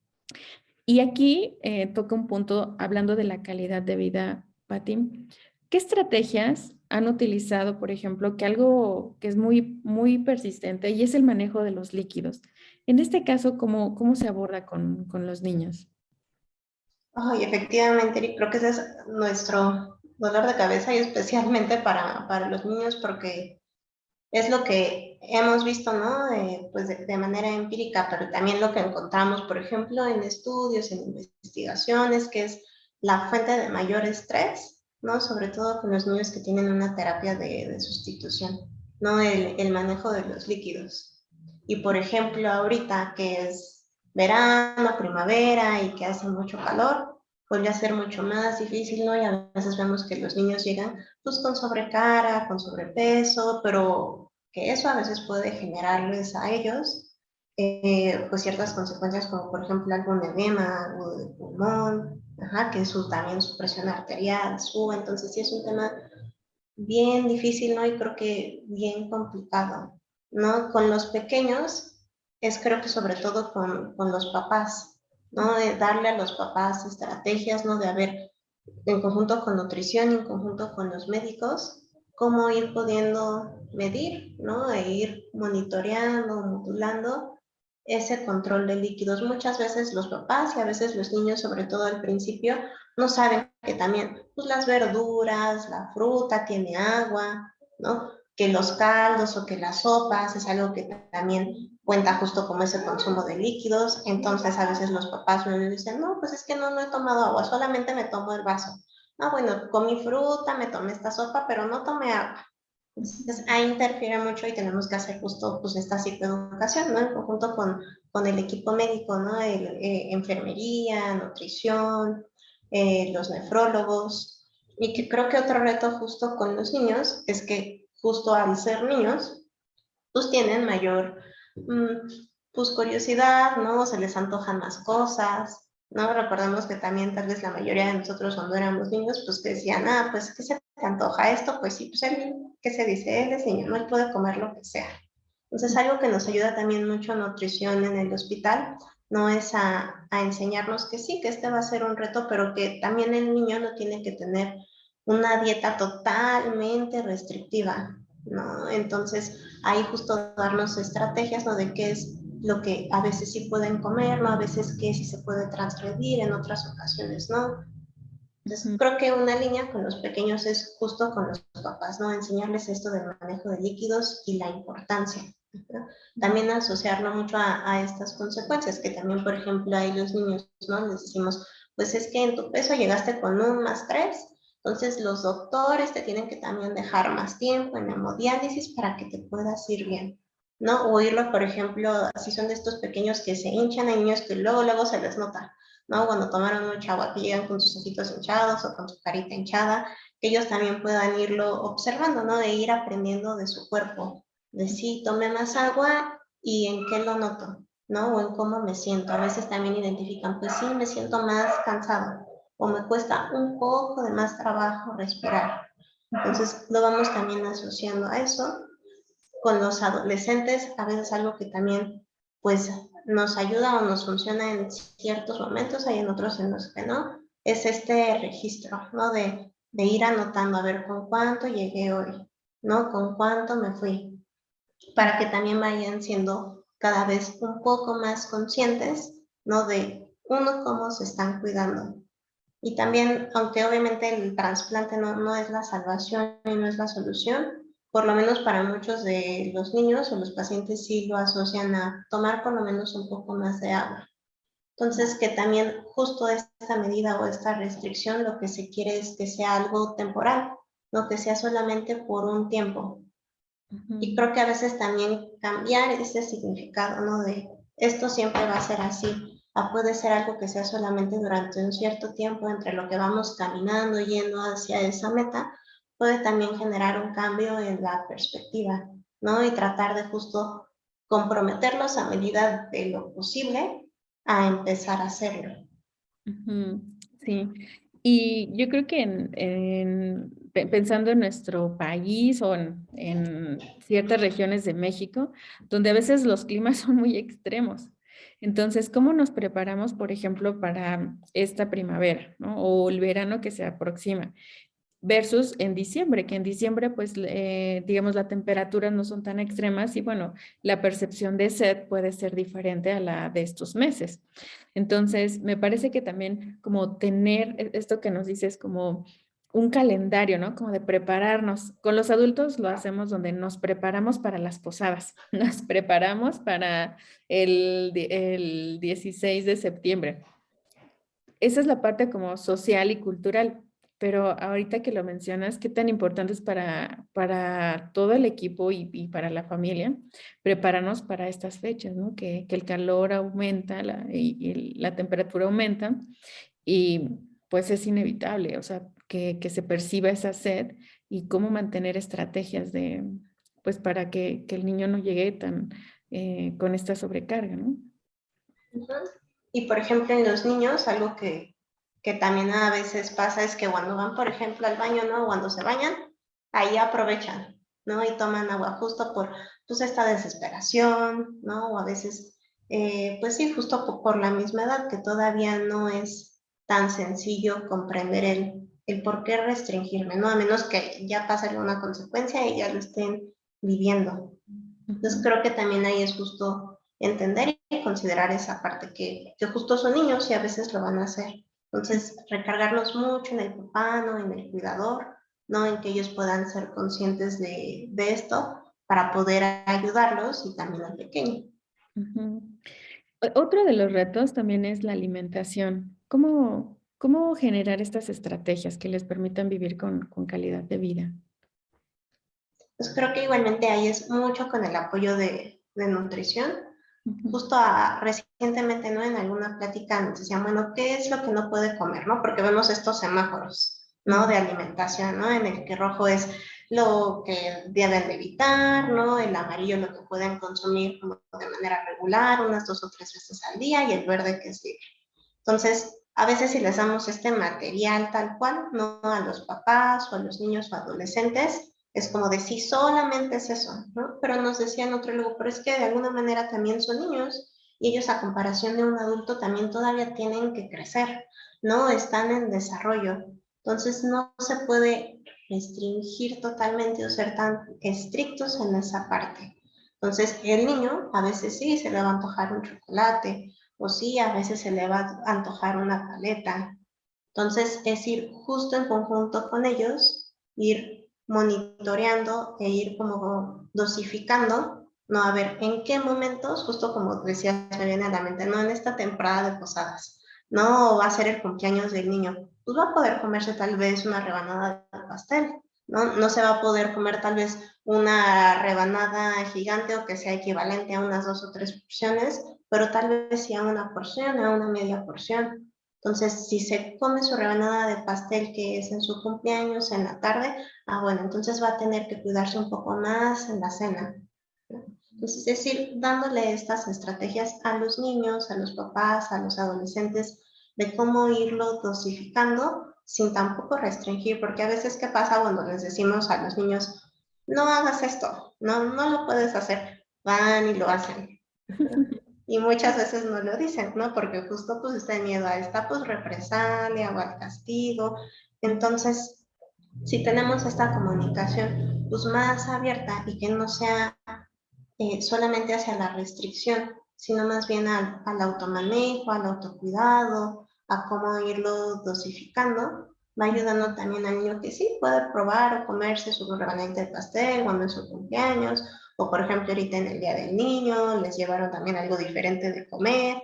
Y aquí toca un punto hablando de la calidad de vida, Pati. ¿Qué estrategias han utilizado, por ejemplo, que algo que es muy, muy persistente y es el manejo de los líquidos? En este caso, ¿cómo se aborda con los niños? Ay, efectivamente, Eric, creo que ese es nuestro dolor de cabeza y especialmente para los niños porque es lo que hemos visto, ¿no? Pues de manera empírica, pero también lo que encontramos, por ejemplo, en estudios, en investigaciones, que es la fuente de mayor estrés, ¿no? Sobre todo con los niños que tienen una terapia de sustitución, ¿no? El manejo de los líquidos. Y por ejemplo, ahorita que es verano, primavera y que hace mucho calor, vuelve a ser mucho más difícil, ¿no? Y a veces vemos que los niños llegan pues con sobrecara, con sobrepeso, pero que eso a veces puede generarles a ellos pues ciertas consecuencias como por ejemplo algún edema, algo de pulmón, ajá, que también su presión arterial sube, entonces sí es un tema bien difícil, ¿no? Y creo que bien complicado, ¿no? Con los pequeños es creo que sobre todo con los papás, ¿no? De darle a los papás estrategias, ¿no? De haber en conjunto con nutrición y en conjunto con los médicos, cómo ir pudiendo medir, ¿no? E ir monitoreando, modulando ese control de líquidos. Muchas veces los papás y a veces los niños, sobre todo al principio, no saben que también pues, las verduras, la fruta tiene agua, ¿no? Que los caldos o que las sopas es algo que también cuenta justo como ese consumo de líquidos. Entonces a veces los papás me dicen, no, pues es que no he tomado agua, solamente me tomo el vaso. Ah, bueno, comí fruta, me tomé esta sopa, pero no tomé agua. Entonces, ahí interfiere mucho y tenemos que hacer justo pues, esta psicoeducación, ¿no? En conjunto con el equipo médico, ¿no? Enfermería, nutrición, los nefrólogos. Y que creo que otro reto justo con los niños es que justo al ser niños, pues tienen mayor pues curiosidad, ¿no? Se les antojan más cosas, ¿no? Recordemos que también tal vez la mayoría de nosotros cuando éramos niños, pues que decían, ah, pues ¿qué se te antoja esto? Pues sí, pues él, ¿qué se dice? Él es niño, ¿no? Él puede comer lo que sea. Entonces algo que nos ayuda también mucho a nutrición en el hospital, no es a enseñarnos que sí, que este va a ser un reto, pero que también el niño no tiene que tener una dieta totalmente restrictiva, ¿no? Entonces, ahí justo darnos estrategias, ¿no? De qué es lo que a veces sí pueden comer, ¿no? A veces qué sí se puede transgredir, en otras ocasiones, ¿no? Entonces, Ujú, creo que una línea con los pequeños es justo con los papás, ¿no? Enseñarles esto del manejo de líquidos y la importancia, ¿no? También asociarlo mucho a estas consecuencias, que también, por ejemplo, ahí los niños, ¿no? Les decimos, pues es que en tu peso llegaste con un más 3, entonces los doctores te tienen que también dejar más tiempo en hemodiálisis para que te puedas ir bien, ¿no? O irlo, por ejemplo, si son de estos pequeños que se hinchan, hay niños que luego se les nota, ¿no? Cuando tomaron mucha agua, que llegan con sus ojitos hinchados o con su carita hinchada, que ellos también puedan irlo observando, ¿no? De ir aprendiendo de su cuerpo, de sí, tomé más agua y en qué lo noto, ¿no? O en cómo me siento. A veces también identifican, pues sí, me siento más cansado o me cuesta un poco de más trabajo respirar. Entonces lo vamos también asociando a eso. Con los adolescentes, a veces algo que también pues nos ayuda o nos funciona en ciertos momentos, hay en otros en los que no, es este registro, ¿no? De ir anotando, a ver con cuánto llegué hoy, ¿no? Con cuánto me fui, para que también vayan siendo cada vez un poco más conscientes, ¿no? De uno, cómo se están cuidando. Y también, aunque obviamente el trasplante no es la salvación y no es la solución, por lo menos para muchos de los niños o los pacientes sí lo asocian a tomar por lo menos un poco más de agua. Entonces, que también justo esta medida o esta restricción lo que se quiere es que sea algo temporal, no que sea solamente por un tiempo. Y ujú. creo que a veces también cambiar ese significado, ¿no? De esto siempre va a ser así, puede ser algo que sea solamente durante un cierto tiempo entre lo que vamos caminando, yendo hacia esa meta, puede también generar un cambio en la perspectiva, ¿no? Y tratar de justo comprometerlos a medida de lo posible a empezar a hacerlo. Ujú, sí, y yo creo que pensando en nuestro país o en ciertas regiones de México, donde a veces los climas son muy extremos. Entonces, ¿cómo nos preparamos, por ejemplo, para esta primavera, ¿no? O el verano que se aproxima? versus en diciembre, que en diciembre, pues, digamos, las temperaturas no son tan extremas y bueno, la percepción de sed puede ser diferente a la de estos meses. Entonces, me parece que también como tener esto que nos dices como un calendario, ¿no? Como de prepararnos. Con los adultos lo hacemos donde nos preparamos para las posadas, nos preparamos para el 16 de septiembre. Esa es la parte como social y cultural, pero ahorita que lo mencionas, qué tan importante es para todo el equipo y para la familia prepararnos para estas fechas, ¿no? Que el calor aumenta y la temperatura aumenta y pues es inevitable, o sea, que se perciba esa sed y cómo mantener estrategias pues para que el niño no llegue tan con esta sobrecarga, ¿no? Ujú. Y por ejemplo, en los niños, algo que también a veces pasa es que cuando van, por ejemplo, al baño, ¿no? Cuando se bañan, ahí aprovechan, ¿no? Y toman agua justo por, pues, esta desesperación, ¿no? O a veces, pues sí, justo por la misma edad, que todavía no es tan sencillo comprender el por qué restringirme, ¿no? A menos que ya pase alguna consecuencia y ya lo estén viviendo. Entonces creo que también ahí es justo entender y considerar esa parte que justo son niños y a veces lo van a hacer. Entonces recargarlos mucho en el papá, ¿no? En el cuidador, ¿no? En que ellos puedan ser conscientes de esto para poder ayudarlos y también al pequeño. Ujú. Otro de los retos también es la alimentación. ¿Cómo generar estas estrategias que les permitan vivir con calidad de vida? Pues creo que igualmente ahí es mucho con el apoyo de nutrición. Ujú, Justo recientemente, ¿no? En alguna plática nos decían, bueno, ¿qué es lo que no puede comer, no? Porque vemos estos semáforos, ¿no? ujú, De alimentación, ¿no? En el que rojo es lo que deben de evitar, ¿no? El amarillo lo que pueden consumir como de manera regular, unas 2 o 3 veces al día, y el verde que es libre. Entonces, a veces si les damos este material tal cual, ¿no? A los papás o a los niños o adolescentes, es como de sí, solamente es eso, ¿no? Pero nos decían otro luego, pero es que de alguna manera también son niños y ellos a comparación de un adulto también todavía tienen que crecer, ¿no? Están en desarrollo. Entonces no se puede restringir totalmente o ser tan estrictos en esa parte. Entonces el niño a veces sí se le va a antojar un chocolate, o sí, a veces se le va a antojar una paleta. Entonces, es ir justo en conjunto con ellos, ir monitoreando e ir como dosificando, ¿no? A ver en qué momentos, justo como decías, me viene a la mente, ¿no? En esta temporada de posadas, ¿no? Va a ser el cumpleaños del niño, pues va a poder comerse tal vez una rebanada de pastel, ¿no? No se va a poder comer tal vez una rebanada gigante o que sea equivalente a unas 2 o 3 porciones, pero tal vez sea una porción, a una media porción. Entonces, si se come su rebanada de pastel que es en su cumpleaños en la tarde, bueno, entonces va a tener que cuidarse un poco más en la cena. Entonces, es decir, dándole estas estrategias a los niños, a los papás, a los adolescentes, de cómo irlo dosificando sin tampoco restringir, porque a veces, ¿qué pasa cuando les decimos a los niños, no hagas esto, no lo puedes hacer? Van y lo hacen. Y muchas veces no lo dicen, ¿no? Porque justo pues está el miedo a esta pues represalia o al castigo. Entonces, si tenemos esta comunicación pues más abierta y que no sea solamente hacia la restricción, sino más bien al automanejo, al autocuidado, a cómo irlo dosificando, va ayudando también al niño que sí puede probar o comerse su rebanadita de pastel cuando es su cumpleaños, o por ejemplo ahorita en el Día del Niño les llevaron también algo diferente de comer,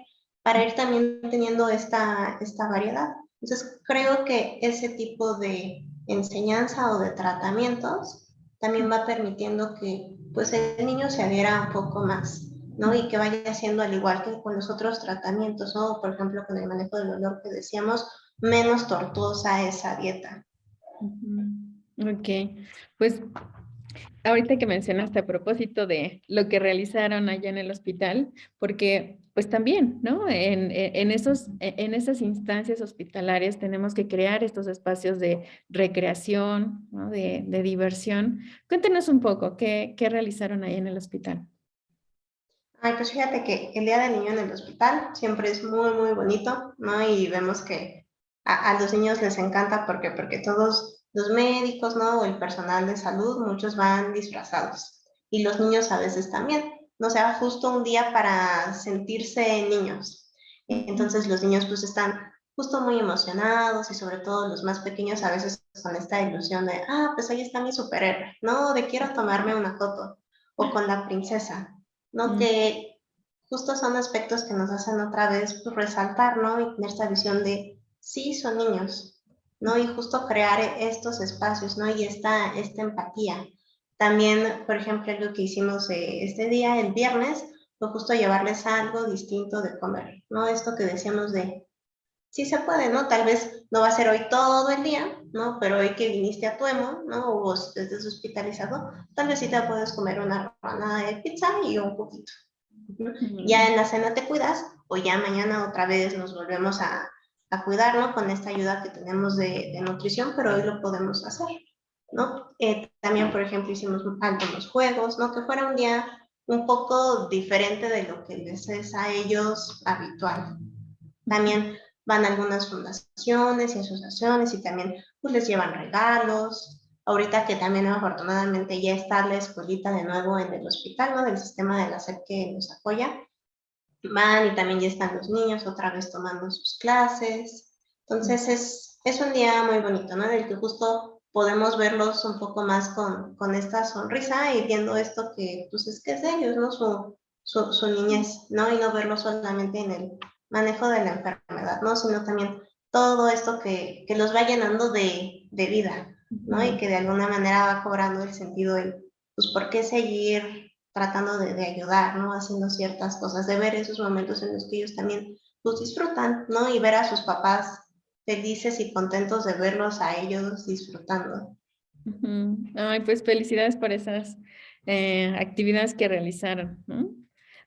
para ir también teniendo esta variedad. Entonces creo que ese tipo de enseñanza o de tratamientos también va permitiendo que pues el niño se adhiera un poco más, ¿no? Y que vaya haciendo al igual que con los otros tratamientos, ¿no? Por ejemplo, con el manejo del dolor que decíamos, menos tortuosa esa dieta. ujú. Ok, pues ahorita que mencionaste a propósito de lo que realizaron allá en el hospital, porque pues también, ¿no? En esas instancias hospitalarias tenemos que crear estos espacios de recreación, ¿no? De diversión. Cuéntenos un poco, ¿qué realizaron ahí en el hospital? Ay, pues fíjate que el Día del Niño en el hospital siempre es muy bonito, ¿no? Y vemos que a los niños les encanta porque todos los médicos, ¿no? O el personal de salud, muchos van disfrazados. Y los niños a veces también. No sea justo un día para sentirse niños. Entonces los niños pues están justo muy emocionados y sobre todo los más pequeños a veces con esta ilusión de, pues ahí está mi superhéroe, ¿no? De quiero tomarme una foto o con la princesa, ¿no? Que justo son aspectos que nos hacen otra vez pues, resaltar, ¿no? Y tener esta visión de, sí, son niños, ¿no? Y justo crear estos espacios, ¿no? Y esta empatía. También, por ejemplo, lo que hicimos este día, el viernes, fue justo llevarles algo distinto de comer, ¿no? Esto que decíamos de, sí se puede, ¿no? Tal vez no va a ser hoy todo el día, ¿no? Pero hoy que viniste a Tuemo, ¿no? O estés hospitalizado, tal vez sí te puedes comer una rebanada de pizza y un poquito. Ya en la cena te cuidas o ya mañana otra vez nos volvemos a cuidar, ¿no? Con esta ayuda que tenemos de nutrición, pero hoy lo podemos hacer, ¿no? También, por ejemplo, hicimos algunos juegos, ¿no? Que fuera un día un poco diferente de lo que les es a ellos habitual. También van algunas fundaciones y asociaciones y también pues les llevan regalos. Ahorita que también afortunadamente ya está la escuelita de nuevo en el hospital, ¿no? Del sistema de la SEP que nos apoya. Van y también ya están los niños otra vez tomando sus clases. Entonces es un día muy bonito, ¿no? En el que justo podemos verlos un poco más con esta sonrisa y viendo esto que pues es que es de ellos, ¿no? Su niñez, ¿no? Y no verlo solamente en el manejo de la enfermedad, ¿no? Sino también todo esto que los va llenando de vida, ¿no? Y que de alguna manera va cobrando el sentido del, pues, ¿por qué seguir tratando de ayudar, ¿no? Haciendo ciertas cosas, de ver esos momentos en los que ellos también pues disfrutan, ¿no? Y ver a sus papás felices y contentos de verlos a ellos disfrutando. Ay, pues felicidades por esas actividades que realizaron, ¿no?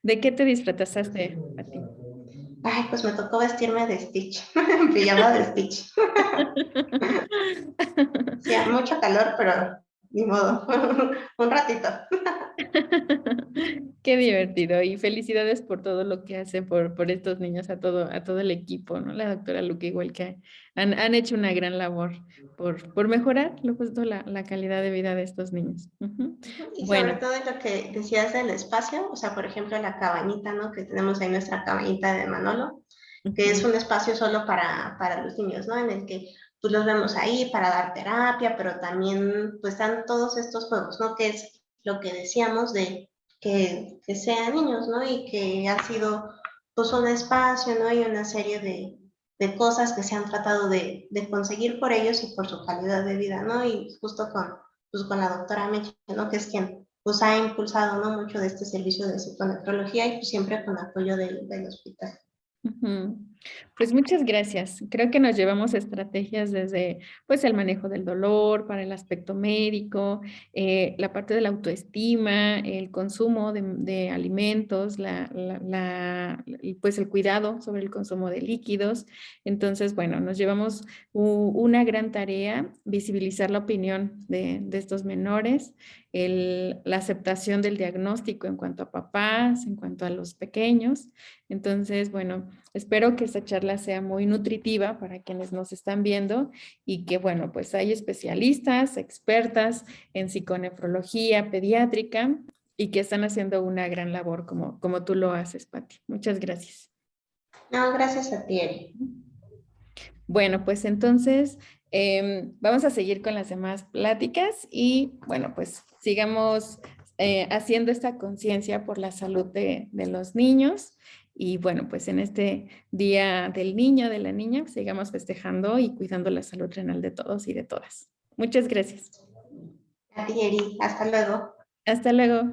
¿De qué te disfrazaste, Pati? Ay, pues me tocó vestirme de Stitch, en pijama de Stitch. Sí, mucho calor, pero ni modo, un ratito. Qué divertido y felicidades por todo lo que hace por estos niños, a todo el equipo, ¿no? La doctora Luque, igual que han hecho una gran labor por mejorar justo la calidad de vida de estos niños. Y sobre Bueno. todo lo que decías del espacio, o sea, por ejemplo, la cabañita, ¿no? Que tenemos ahí nuestra cabañita de Manolo, que es un espacio solo para los niños, ¿no? En el que pues los vemos ahí para dar terapia, pero también pues están todos estos juegos, ¿no? Que es lo que decíamos de que sean niños, ¿no? Y que ha sido pues un espacio, ¿no? Y una serie de cosas que se han tratado de conseguir por ellos y por su calidad de vida, ¿no? Y justo pues, con la doctora Meche, ¿no? Que es quien pues ha impulsado, ¿no? Mucho de este servicio de psiconefrología y pues siempre con apoyo del hospital. Pues muchas gracias. Creo que nos llevamos estrategias desde pues el manejo del dolor, para el aspecto médico, la parte de la autoestima, el consumo de alimentos, pues el cuidado sobre el consumo de líquidos. Entonces, bueno, nos llevamos una gran tarea, visibilizar la opinión de estos menores, la aceptación del diagnóstico en cuanto a papás, en cuanto a los pequeños. Entonces, bueno, espero que esta charla sea muy nutritiva para quienes nos están viendo y que, bueno, pues hay especialistas, expertas en psiconefrología pediátrica y que están haciendo una gran labor como tú lo haces, Pati. Muchas gracias. No, gracias a ti, Eri. Bueno, pues entonces vamos a seguir con las demás pláticas y, bueno, pues sigamos haciendo esta conciencia por la salud de los niños. Y bueno, pues en este Día del Niño, de la Niña, sigamos festejando y cuidando la salud renal de todos y de todas. Muchas gracias. A ti, Eri. Hasta luego. Hasta luego.